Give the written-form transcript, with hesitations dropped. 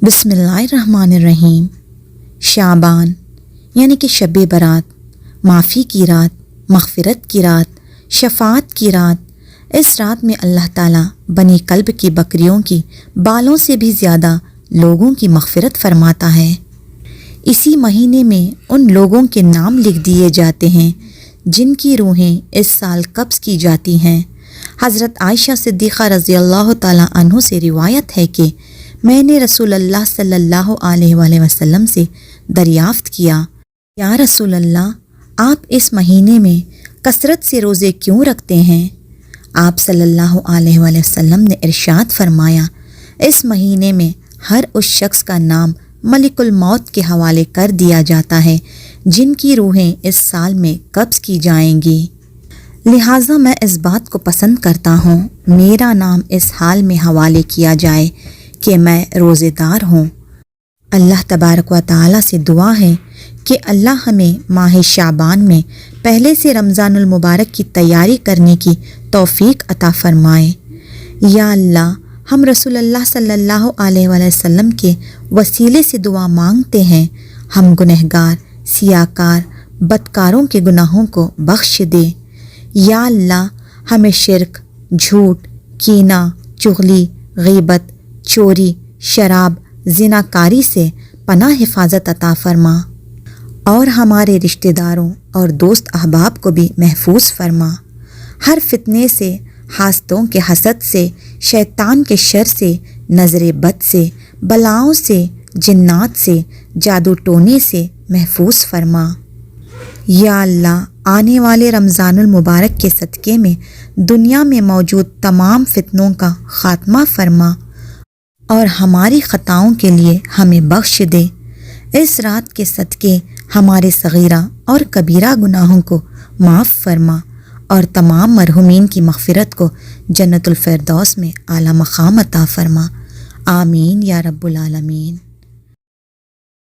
بسم اللہ الرحمن الرحیم۔ شعبان یعنی کہ شب برات، معافی کی رات، مغفرت کی رات، شفاعت کی رات۔ اس رات میں اللہ تعالیٰ بنی کلب کی بکریوں کی بالوں سے بھی زیادہ لوگوں کی مغفرت فرماتا ہے۔ اسی مہینے میں ان لوگوں کے نام لکھ دیے جاتے ہیں جن کی روحیں اس سال قبض کی جاتی ہیں۔ حضرت عائشہ صدیقہ رضی اللہ تعالیٰ عنہ سے روایت ہے کہ میں نے رسول اللہ صلی اللہ علیہ وآلہ وسلم سے دریافت کیا، یا رسول اللہ، آپ اس مہینے میں کثرت سے روزے کیوں رکھتے ہیں؟ آپ صلی اللہ علیہ وآلہ وسلم نے ارشاد فرمایا، اس مہینے میں ہر اس شخص کا نام ملک الموت کے حوالے کر دیا جاتا ہے جن کی روحیں اس سال میں قبض کی جائیں گی، لہٰذا میں اس بات کو پسند کرتا ہوں میرا نام اس حال میں حوالے کیا جائے کہ میں روزے دار ہوں۔ اللہ تبارک و تعالیٰ سے دعا ہے کہ اللہ ہمیں ماہ شعبان میں پہلے سے رمضان المبارک کی تیاری کرنے کی توفیق عطا فرمائے۔ یا اللہ، ہم رسول اللہ صلی اللہ علیہ وآلہ وسلم کے وسیلے سے دعا مانگتے ہیں، ہم گنہگار، سیاکار، بدکاروں کے گناہوں کو بخش دے۔ یا اللہ، ہمیں شرک، جھوٹ، کینہ، چغلی، غیبت، چوری، شراب، زناکاری سے پناہ حفاظت عطا فرما، اور ہمارے رشتہ داروں اور دوست احباب کو بھی محفوظ فرما، ہر فتنے سے، حاسدوں کے حسد سے، شیطان کے شر سے، نظر بد سے، بلاؤں سے، جنات سے، جادو ٹونے سے محفوظ فرما۔ یا اللہ، آنے والے رمضان المبارک کے صدقے میں دنیا میں موجود تمام فتنوں کا خاتمہ فرما اور ہماری خطاؤں کے لیے ہمیں بخش دے۔ اس رات کے صدقے ہمارے صغیرہ اور کبیرہ گناہوں کو معاف فرما اور تمام مرحومین کی مغفرت کو جنت الفردوس میں اعلیٰ مقام عطا فرما۔ آمین یا رب العالمین۔